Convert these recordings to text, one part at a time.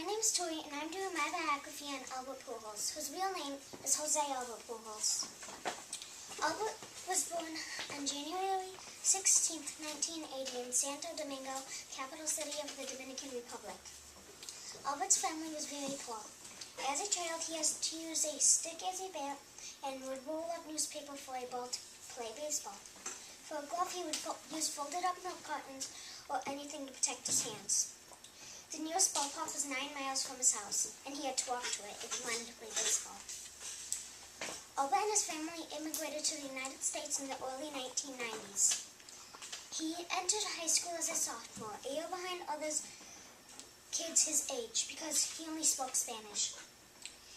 name's Tori, and I'm doing my biography on Albert Pujols, whose real name is Jose Albert Pujols. Albert was born on January 16, 1980 in Santo Domingo, capital city of the Dominican Republic. Albert's family was very poor. As a child, he has to use a stick as a bat and would roll up newspaper for a ball to play baseball. For a glove, he would use folded up milk cartons or anything to protect his hands. The nearest ballpark was 9 miles from his house, and he had to walk to it if he wanted to play baseball. Albert and his family immigrated to the United States in the early 1990s. He entered high school as a sophomore, a year behind others kids his age, because he only spoke Spanish.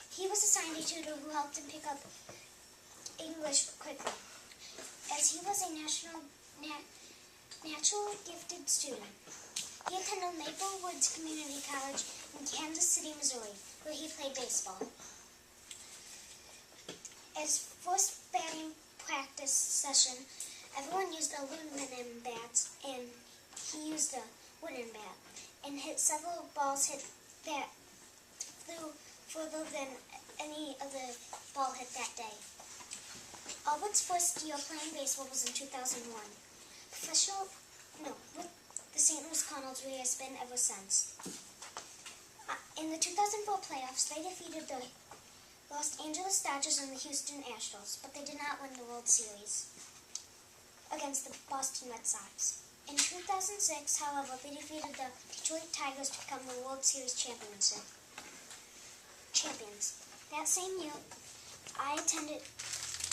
He was assigned a tutor who helped him pick up English quickly, as he was a natural gifted student. He attended Maple Woods Community College in Kansas City, Missouri, where he played baseball. At his first batting practice session, everyone used aluminum bats, and he used a wooden bat, and hit several balls that flew further than any other ball hit that day. Albert's first year playing baseball was in 2001. With the St. Louis Cardinals, where he has been ever since. In the 2004 playoffs, they defeated the Los Angeles Dodgers and the Houston Astros, but they did not win the World Series against the Boston Red Sox. In 2006, however, they defeated the Detroit Tigers to become the World Series champions. That same year, I attended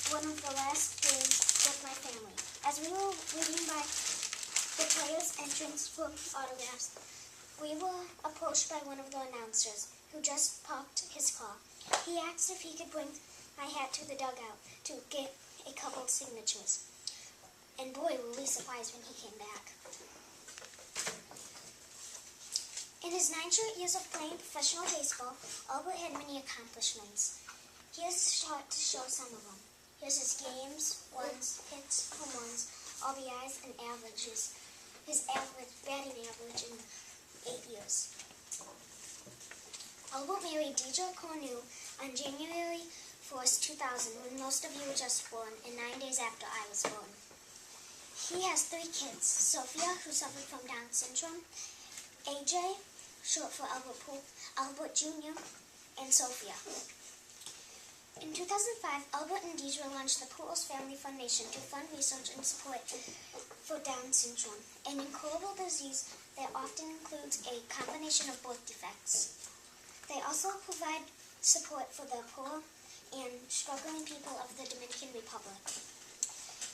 one of the last games with my family. As we were waiting by the players' entrance for autographs, we were approached by one of the announcers, who just parked his car. He asked if he could bring my hat to the dugout to get a couple of signatures. And boy, were we surprised when he came back. In his 9 short years of playing professional baseball, Albert had many accomplishments. Here's a shot to show some of them. Here's his games, runs, hits, home runs, RBIs, and averages. His batting average in 8 years. Albert married Deidre Cornu on January 1st, 2000, when most of you were just born, and 9 days after I was born. He has 3 kids, Sophia, who suffered from Down syndrome, AJ, short for Albert Jr., and Sophia. In 2005, Albert and Deidre launched the Pujols Family Foundation to fund research and support for Down syndrome, an incurable disease that often includes a combination of birth defects. They also provide support for the poor and struggling people of the Dominican Republic.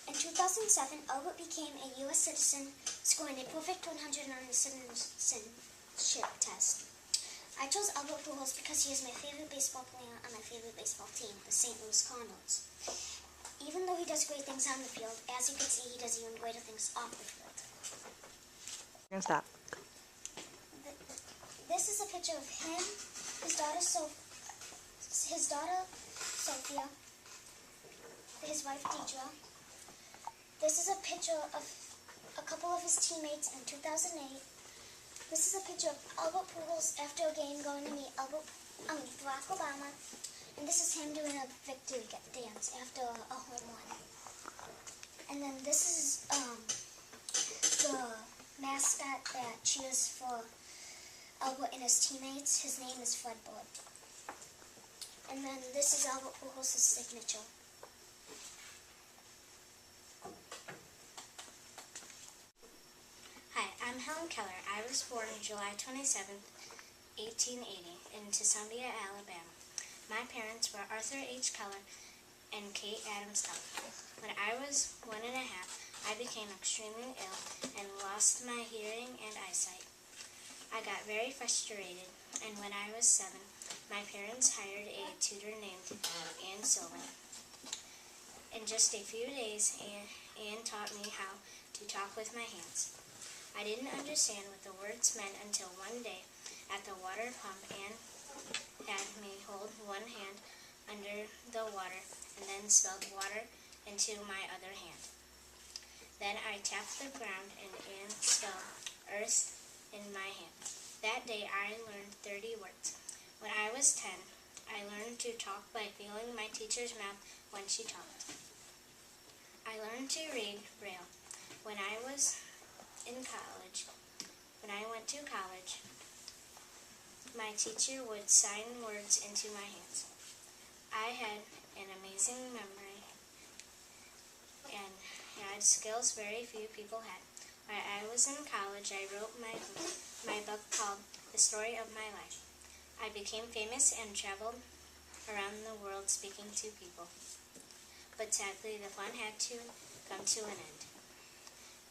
In 2007, Albert became a U.S. citizen, scoring a perfect 100 on the citizenship test. I chose Albert Pujols because he is my favorite baseball player on my favorite baseball team, the St. Louis Cardinals. Even though he does great things on the field, as you can see, he does even greater things off the field. Stop. This is a picture of him, his daughter Sophia, his wife Deidre. This is a picture of a couple of his teammates in 2008. This is a picture of Albert Pujols after a game going to meet Barack Obama. And this is him doing a victory dance after a home run. And then this is the mascot that cheers for Albert and his teammates. His name is Fred Bird. And then this is Albert Pujols' signature. I'm Helen Keller. I was born on July 27, 1880, in Tuscumbia, Alabama. My parents were Arthur H. Keller and Kate Adams Keller. When I was 1 1/2, I became extremely ill and lost my hearing and eyesight. I got very frustrated, and when I was 7, my parents hired a tutor named Ann Sylvan. In just a few days, Ann taught me how to talk with my hands. I didn't understand what the words meant until one day at the water pump. Ann had me hold one hand under the water and then spilled water into my other hand. Then I tapped the ground and Ann spilled earth in my hand. That day I learned 30 words. When I was 10, I learned to talk by feeling my teacher's mouth when she talked. I learned to read Braille. When I was in college, when I went to college, my teacher would sign words into my hands. I had an amazing memory and had skills very few people had. While I was in college, I wrote my book called The Story of My Life. I became famous and traveled around the world speaking to people. But sadly, the fun had to come to an end.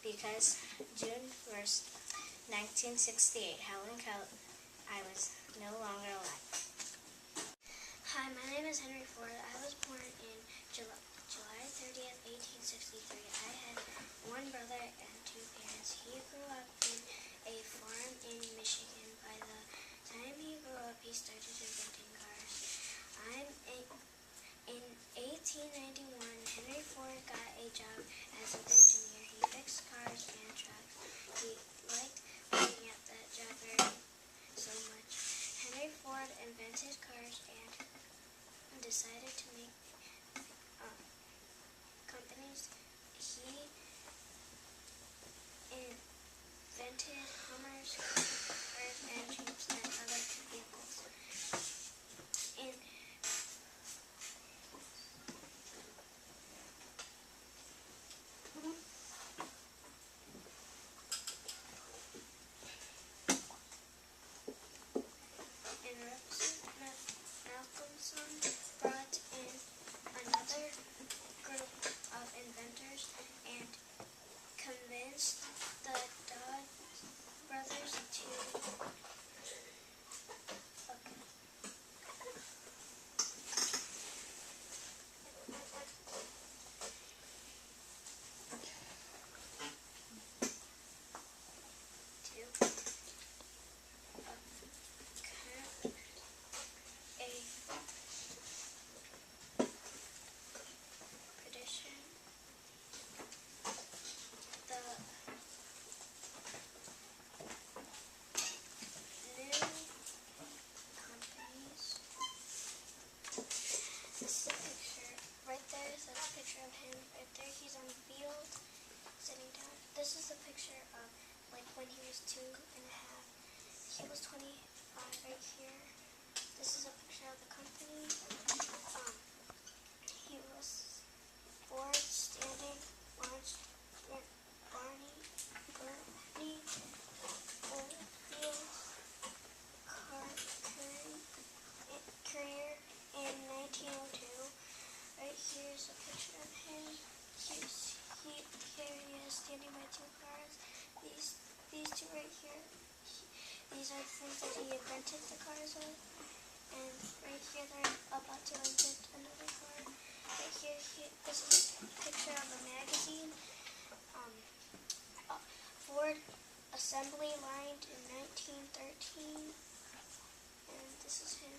Because June 1st, 1968, I was no longer alive. Hi, my name is Henry Ford. I was born in July 30th, 1863. I had one brother and two parents. He grew up in a farm in Michigan. By the time he grew up, he started inventing cars. In 1891, Henry Ford got a job as an engineer. He fixed cars and trucks. He liked working at that job so much. Henry Ford invented cars and decided to make companies. He invented Hummers, cars, and Jeeps, and other vehicles. And Malcolmson brought in another group of inventors and convinced the Dodge brothers to petition the new companies. This is a picture. Right there is a picture of him. Right there, he's on the field, sitting down. This is a picture of like when he was 2.5. He was 25 right here. This is a picture of the company. He was Ford standing, launched Barney Goldfield career in 1902. Right here is a picture of him. Here he is standing by two cars. These two right here. These are the things that he invented the cars with. And right here they're about to invent another car. Right here, this is a picture of a magazine. Ford assembly line in 1913. And this is him